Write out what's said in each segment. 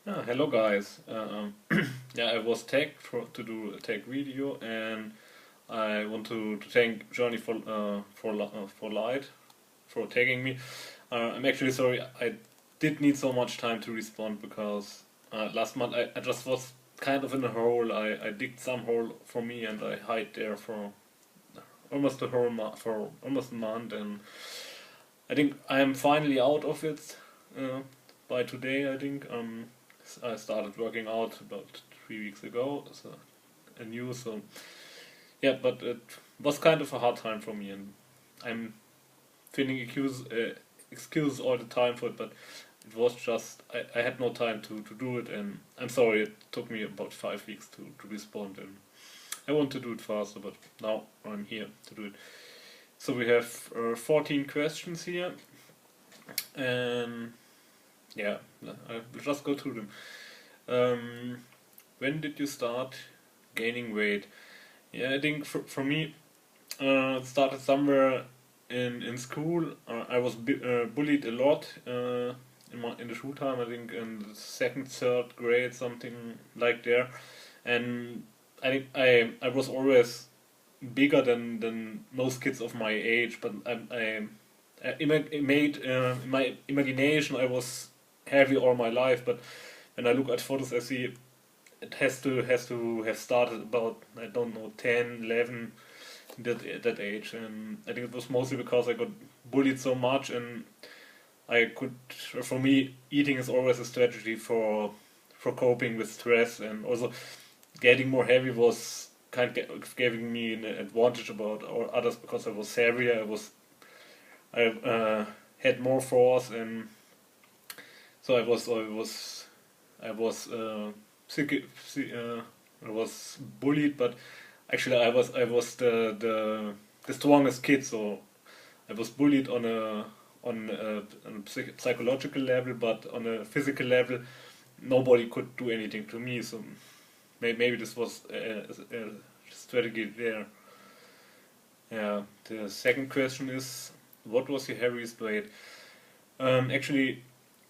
Hello guys. Yeah, I was tagged to do a tag video, and I want to thank Journey for Light for tagging me. I'm actually sorry. I did need so much time to respond because last month I just was kind of in a hole. I digged some hole for me and I hid there for almost a month, and I think I am finally out of it by today. I think I started working out about 3 weeks ago, so so yeah. But it was kind of a hard time for me, and I'm finding excuse all the time for it. But it was just I had no time to do it, and I'm sorry it took me about 5 weeks to respond, and I want to do it faster, but now I'm here to do it. So we have 14 questions here, and yeah, I'll just go through them. When did you start gaining weight? Yeah, I think for me, it started somewhere in school. I was bullied a lot in the school time. I think in the second, third grade, something like there, and I think I was always bigger than most kids of my age, but in my imagination I was heavy all my life. But when I look at photos, I see it has to have started about, I don't know, 10, 11, that age, and I think it was mostly because I got bullied so much, and I could for me eating is always a strategy for coping with stress, and also getting more heavy was kind of giving me an advantage about or others because I was heavier. I had more force, and so I was sick, I was bullied, but actually I was the strongest kid. So I was bullied on a psychological level, but on a physical level, nobody could do anything to me. So maybe this was a strategy there. Yeah. The second question is, what was your heaviest weight? Actually,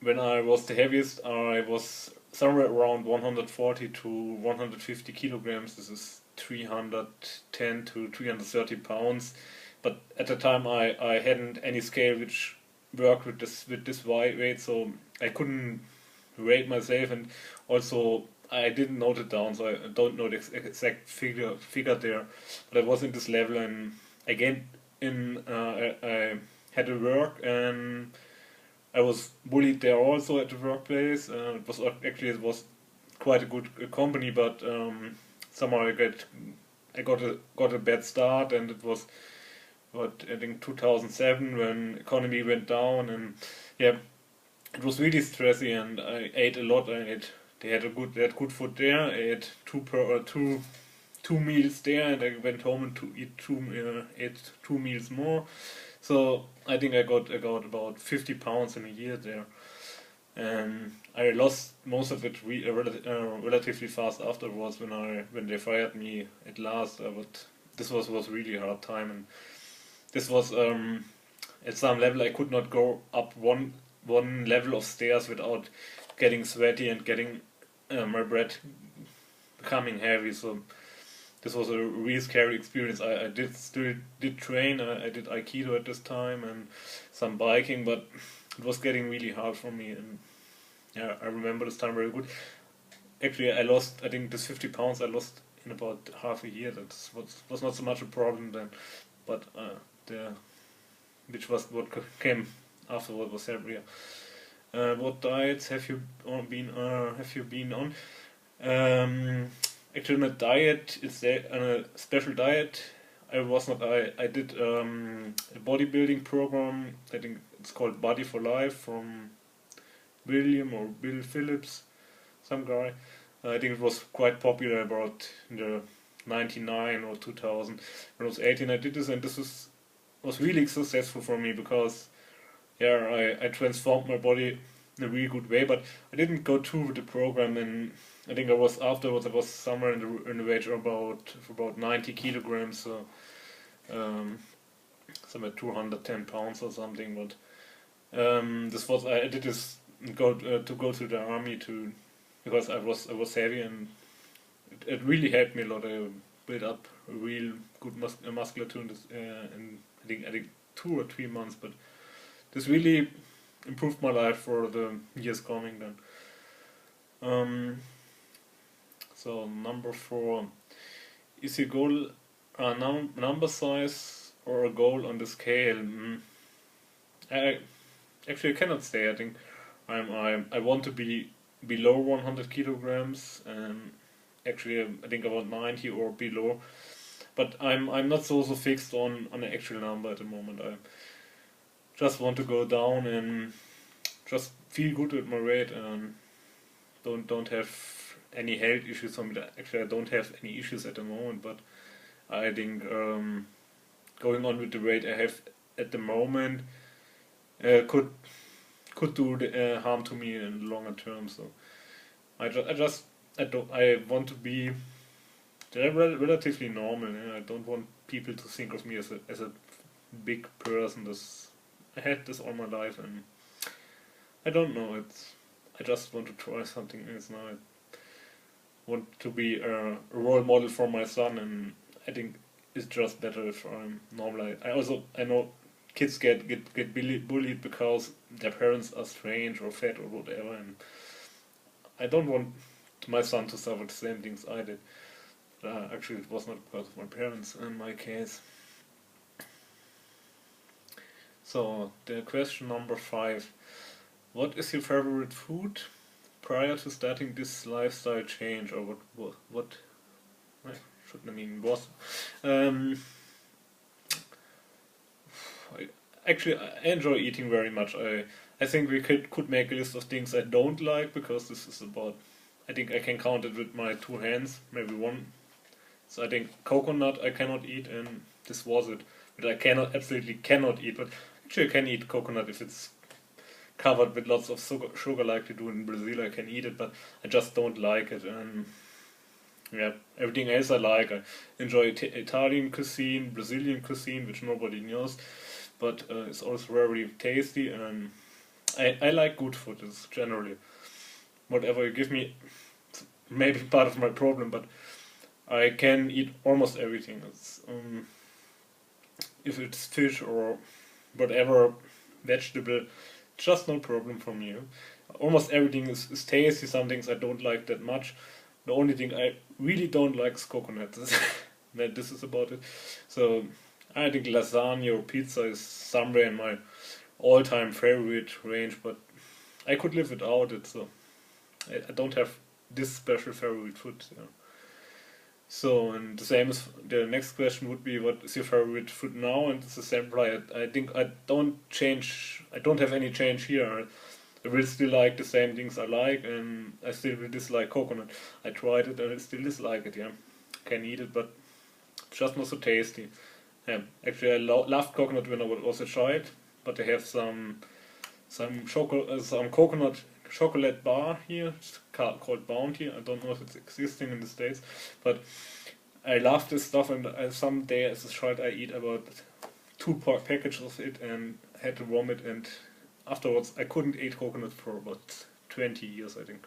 when I was the heaviest, I was somewhere around 140 to 150 kilograms. This is 310 to 330 pounds. But at the time, I hadn't any scale which worked with this weight, so I couldn't rate myself, and also I didn't note it down, so I don't know the exact figure there. But I was in this level, and again, I had to work, and I was bullied there also at the workplace. It was quite a good company, but somehow I got a bad start, and it was what, I think 2007 when economy went down, and yeah, it was really stressy, and I ate a lot. They had good food there. I ate two meals there, and I went home and ate 2 meals more. So I think I got about 50 pounds in a year there, and I lost most of it relatively fast afterwards when they fired me at last. But this was really hard time, and this was at some level I could not go up one level of stairs without getting sweaty and getting my breath becoming heavy. So this was a really scary experience. I still did train. I did aikido at this time and some biking, but it was getting really hard for me. And yeah, I remember this time very good. Actually, I lost, I think this 50 pounds I lost in about half a year. That was not so much a problem then, but the which was what came afterward was heavier. What diets have you been on? Um, Actually, on a diet, on a special diet. I did a bodybuilding program. I think it's called Body for Life from William or Bill Phillips, some guy. I think it was quite popular about in the 99 or 2000. When I was 18, I did this, and this was really successful for me because yeah, I transformed my body in a really good way. But I didn't go through with the program, and I think I was somewhere in the range of about 90 kilograms, so somewhere 210 pounds or something. But this was I did this to go to the army to because I was heavy, and it really helped me a lot. I built up a real good musculature in this, in I think 2 or 3 months, but this really improved my life for the years coming then. So number 4, is your goal a number size or a goal on the scale? I actually I cannot say. I think I want to be below 100 kilograms, and actually I think about 90 or below. But I'm not so fixed on an actual number at the moment. I just want to go down and just feel good with my weight, and don't have any health issues. Actually, I don't have any issues at the moment, but I think going on with the weight I have at the moment could do harm to me in the longer term. So I want to be relatively normal. I don't want people to think of me as a big person. I had this all my life, and I don't know. I just want to try something else now. I want to be a role model for my son, and I think it's just better if I'm normal. I know kids get bullied because their parents are strange or fat or whatever, and I don't want my son to suffer the same things I did. Actually, it was not because of my parents in my case. So, the question number 5. What is your favorite food prior to starting this lifestyle change, or what I shouldn't I mean was? Actually, I enjoy eating very much. I think we could make a list of things I don't like, because this is about, I think I can count it with my 2 hands, maybe one. So I think coconut I cannot eat, and this was it. But I absolutely cannot eat. But actually, I can eat coconut if it's covered with lots of sugar like we do in Brazil. I can eat it, but I just don't like it. And yeah, everything else I like. I enjoy Italian cuisine, Brazilian cuisine, which nobody knows, but it's also very tasty. And I like good food. It's generally whatever you give me. It's maybe part of my problem, but I can eat almost everything. If it's fish or whatever vegetable, just no problem for me. Almost everything is tasty. Some things I don't like that much. The only thing I really don't like is coconut. This is about it. So I think lasagna or pizza is somewhere in my all-time favorite range, but I could live without it. So I don't have this special favorite food. Yeah. So, and the same as the next question would be, what is your favorite food now? And it's the same reply. I think I don't have any change here. I will still like the same things I like, and I still will dislike coconut. I tried it and I still dislike it, yeah. Can eat it, but it's just not so tasty. Yeah. Actually, I loved coconut when I was a child, but they have some coconut chocolate bar here. It's called Bounty. I don't know if it's existing in the States, but I love this stuff, and someday as a child I eat about 2 packages of it and had to vomit, and afterwards I couldn't eat coconut for about 20 years, I think.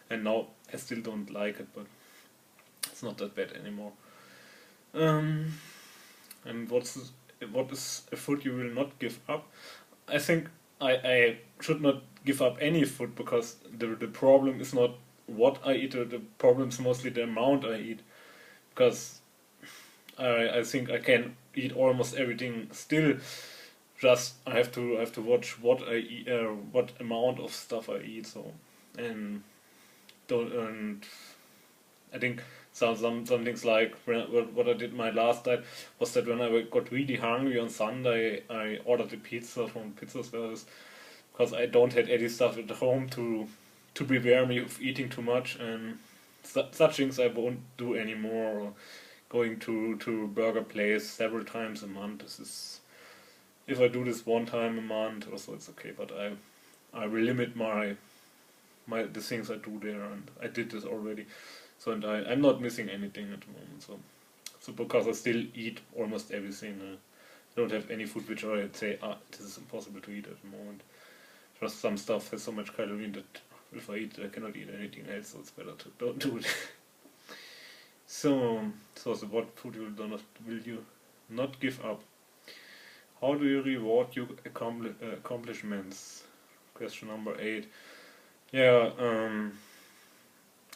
And now I still don't like it, but it's not that bad anymore. And what is a food you will not give up? I think I should not give up any food, because the problem is not what I eat. The problem is mostly the amount I eat, because I think I can eat almost everything still. Just I have to watch what I eat, what amount of stuff I eat. So and I think some things like what I did my last night was that when I got really hungry on Sunday, I ordered a pizza from pizza service, because I don't have any stuff at home to prepare me of eating too much, and such things I won't do anymore. Or going to burger place several times a month. If I do this 1 time a month or so, it's okay. But I will limit the things I do there, and I did this already. So and I'm not missing anything at the moment. So because I still eat almost everything. I don't have any food which I say this is impossible to eat at the moment. Just some stuff has so much calorie that if I cannot eat anything else, so it's better to don't do it. So what food will you not give up? How do you reward your accomplishments? Question number 8. Yeah,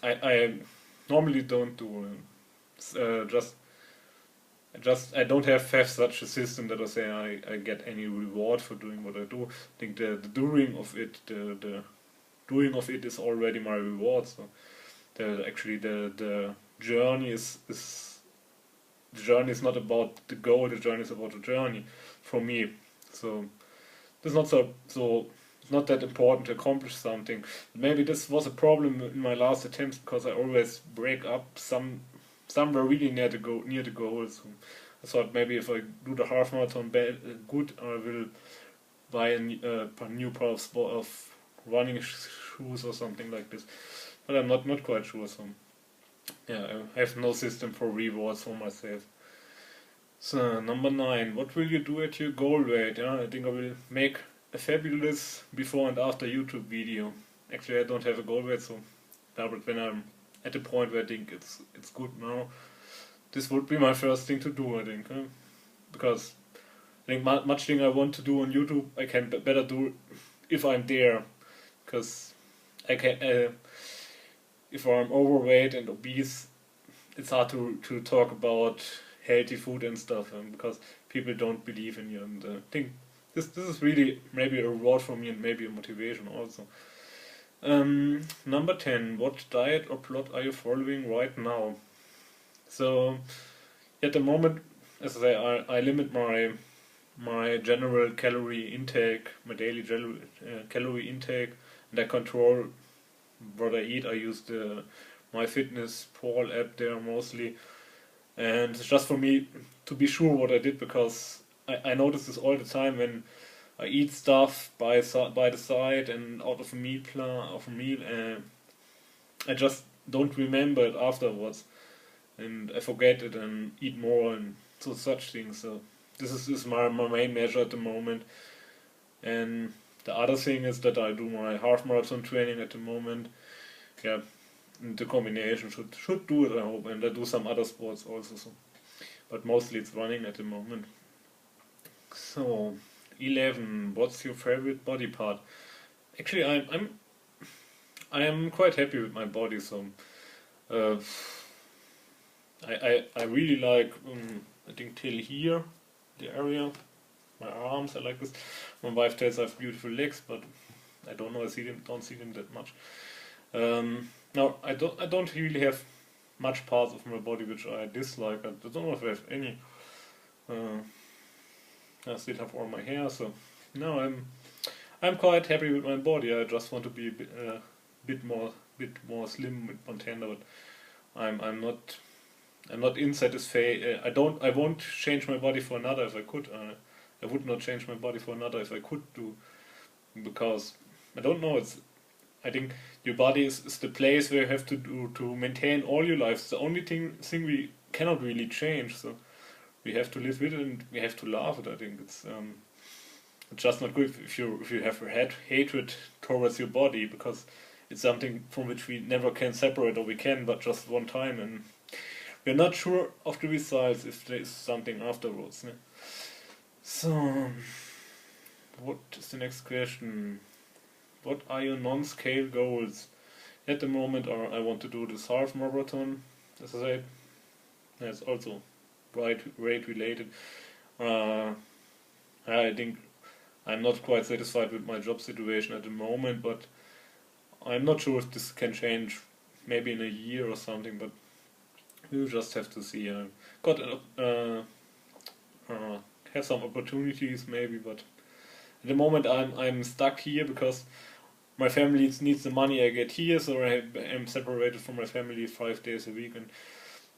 I normally don't do I don't have such a system that I say I get any reward for doing what I do. I think the doing of it, the doing of it is already my reward. So the journey is the journey is not about the goal. The journey is about the journey for me. So it's not it's not that important to accomplish something. Maybe this was a problem in my last attempts because I always break up somewhere really near the goal. So I thought maybe if I do the half marathon good, I will buy a new pair of running shoes or something like this. But I'm not quite sure. So yeah, I have no system for rewards for myself. So number 9, what will you do at your goal weight? Yeah, I think I will make a fabulous before and after YouTube video. Actually, I don't have a goal weight, so but when I'm at the point where I think it's good now, this would be my first thing to do, I think, because I think much thing I want to do on YouTube I can better do if I'm there, because I can if I'm overweight and obese, it's hard to talk about healthy food and stuff, because people don't believe in you, and I think this is really maybe a reward for me and maybe a motivation also. Number 10, what diet or plot are you following right now? So at the moment, as I say, I limit my general calorie intake, my daily calorie intake, and I control what I eat. I use the MyFitnessPal app there mostly, and it's just for me to be sure what I did, because I notice this all the time when I eat stuff by the side and out of a meal I just don't remember it afterwards, and I forget it and eat more and such things. So this is my main measure at the moment. And the other thing is that I do my half marathon training at the moment. Yeah, and the combination should do it, I hope, and I do some other sports also. So, but mostly it's running at the moment. So 11, what's your favorite body part? Actually, I am quite happy with my body. So I really like I think till here, the area, my arms. I like this. My wife tells I have beautiful legs, but I don't know. Don't see them that much. Now I don't really have much parts of my body which I dislike. I don't know if I have any. I still have all my hair, so no, I'm quite happy with my body. I just want to be a bit more slim with Montana, but I'm not insatisfied. I won't change my body for another if I could. I would not change my body for another if I could do, because I don't know. I think your body is the place where you have to do to maintain all your life. It's the only thing we cannot really change. So we have to live with it and we have to laugh at it. I think it's just not good if you have hatred towards your body, because it's something from which we never can separate, or we can, but just one time, and we're not sure of the results if there is something afterwards. Ne? So, what is the next question? What are your non-scale goals? At the moment, I want to do this half marathon, as I said. That's also weight related. I think I'm not quite satisfied with my job situation at the moment, but I'm not sure if this can change maybe in a year or something, but we'll just have to see. Have some opportunities maybe, but at the moment I'm stuck here because my family needs the money I get here, so I am separated from my family 5 days a week, and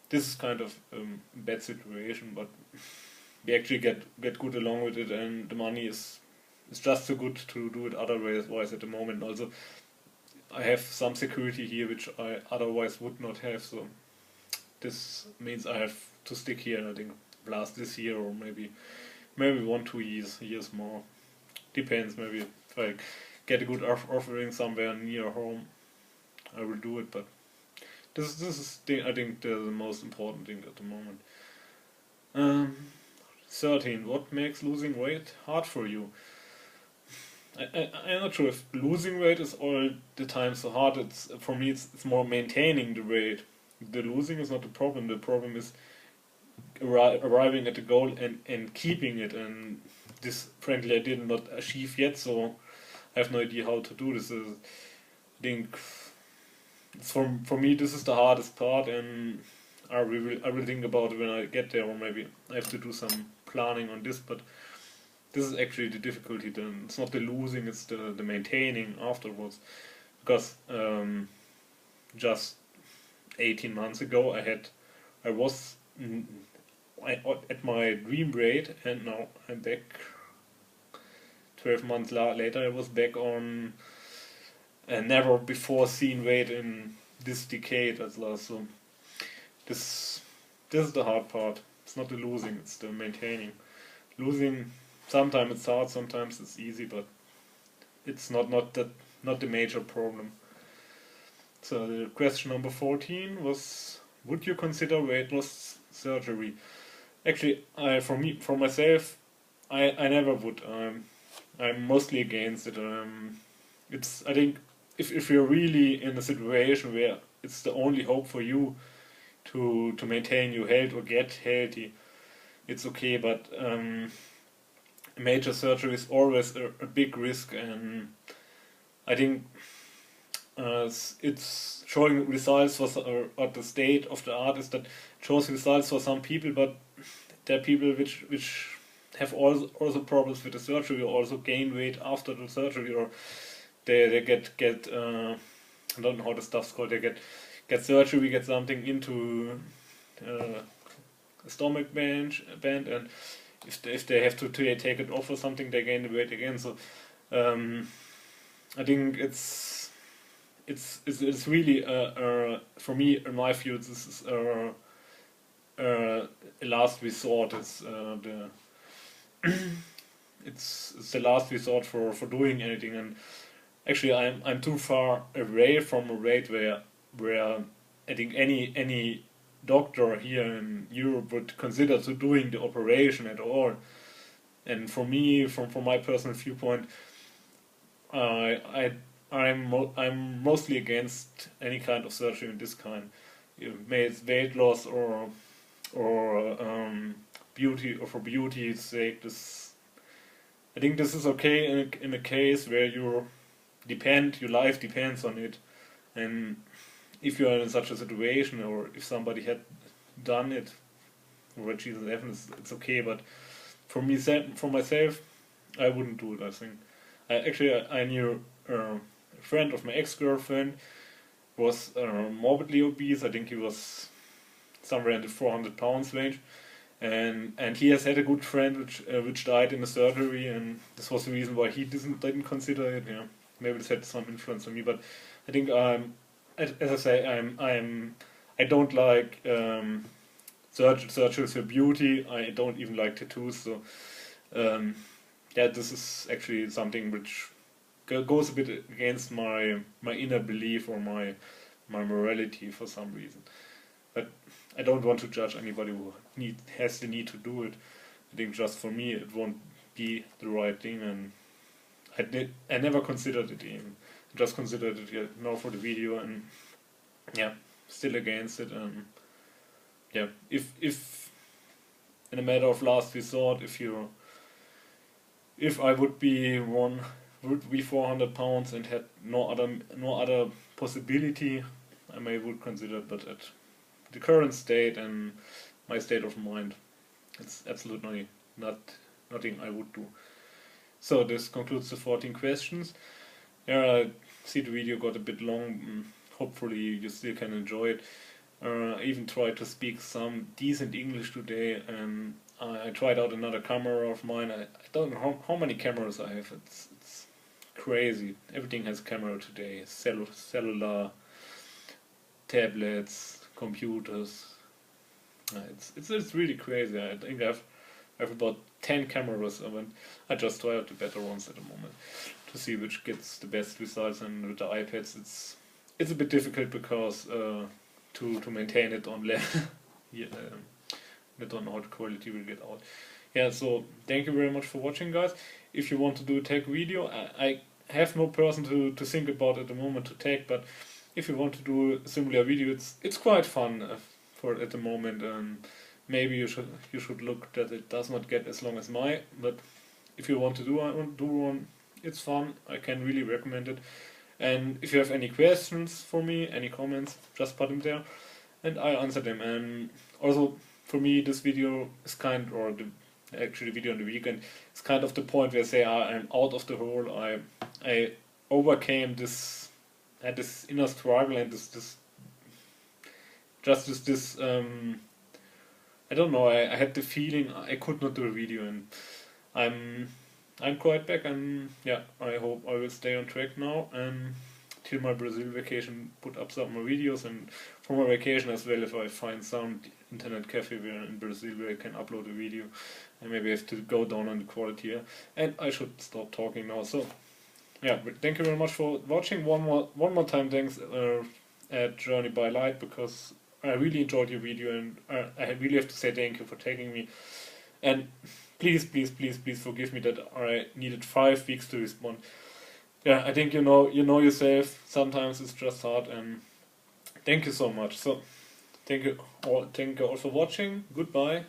this is kind of a bad situation, but we actually get good along with it, and the money is just so good to do it otherwise at the moment. Also, I have some security here which I otherwise would not have, so this means I have to stick here, I think, last this year, or maybe 1-2 years more. Depends, maybe if I get a good offering somewhere near home, I will do it. But this is I think the most important thing at the moment. 13. What makes losing weight hard for you? I'm not sure if losing weight is all the time so hard. It's for me. It's more maintaining the weight. The losing is not the problem. The problem is arriving at the goal and keeping it. And this, frankly, I did not achieve yet. So I have no idea how to do this. I think it's for me this is the hardest part, and I will think about it when I get there, or maybe I have to do some planning on this. But this is actually the difficulty. Then it's not the losing; it's the maintaining afterwards. Because just 18 months ago, I was at my dream weight, and now I'm back. 12 months later, I was back on a never before seen weight in this decade as well. So this is the hard part. It's not the losing; it's the maintaining. Losing, sometimes it's hard, sometimes it's easy, but it's not the major problem. So the question number 14 was: would you consider weight loss surgery? Actually, for myself, I never would. I'm mostly against it. I think if you're really in a situation where it's the only hope for you to maintain your health or get healthy, it's okay. But major surgery is always a big risk, and I think it's showing results for at the state of the art is that it shows results for some people, but there are people which have also problems with the surgery, or also gain weight after the surgery, or they get I don't know how the stuff's called. They get surgery, get something into a stomach band, and if they have to take it off or something, they gain the weight again. So I think it's really for me, in my view, this is a last resort. It's the last resort for doing anything. And actually, I'm too far away from a weight where I think any doctor here in Europe would consider to doing the operation at all. And for me, from my personal viewpoint, I'm mostly against any kind of surgery of this kind. May it's weight loss or beauty, or for beauty's sake. I think this is okay in a case where your life depends on it, and if you are in such a situation, or if somebody had done it for Jesus heaven, it's okay. But for myself, I wouldn't do it. I think I knew a friend of my ex-girlfriend was morbidly obese. I think he was somewhere in the 400 pounds range, and he has had a good friend which died in the surgery, and this was the reason why he didn't consider it. Yeah, maybe this had some influence on me, but I think as I say, I don't like surgeries for beauty. I don't even like tattoos. So yeah, this is actually something which goes a bit against my inner belief or my morality for some reason. But I don't want to judge anybody who has the need to do it. I think just for me it won't be the right thing, and I never considered it even. I just considered it now for the video, and yeah, still against it. Yeah, if in a matter of last resort, if I would be 400 pounds and had no other possibility, I would consider it. But at the current state and my state of mind, it's absolutely nothing I would do. So this concludes the 14 questions. Yeah, I see the video got a bit long. Hopefully you still can enjoy it. I even tried to speak some decent English today, and I tried out another camera of mine. I don't know how many cameras I have. It's crazy. Everything has camera today. Cellular, tablets, computers. It's really crazy. I think I have about 10 cameras, and I just try out the better ones at the moment. to see which gets the best results. And with the iPads, it's a bit difficult because to maintain it on level. Yeah, I don't know how the quality will get out. Yeah, so thank you very much for watching, guys. If you want to do a tech video, I have no person to think about at the moment to tag, but if you want to do a similar video, it's quite fun for at the moment. Maybe you should look that it does not get as long as mine, but if you want to do one, it's fun. I can really recommend it. And if you have any questions for me, any comments, just put them there, and I answer them. And also for me, this video is actually video on the weekend, it's kind of the point where I say I'm out of the hole. I overcame this, had this inner struggle and this I don't know, I had the feeling I could not do a video, and I'm quite back, and yeah, I hope I will stay on track now till my Brazil vacation, put up some more videos, and for my vacation as well, if I find some internet cafe in Brazil where I can upload a video, and maybe I have to go down on the quality here. And I should stop talking now. So yeah, but thank you very much for watching. One more time thanks at JourneyByLiights, because I really enjoyed your video, and I really have to say thank you for taking me. And please forgive me that I needed 5 weeks to respond. Yeah, I think you know yourself, sometimes it's just hard, and thank you so much. So thank you all for watching. Goodbye.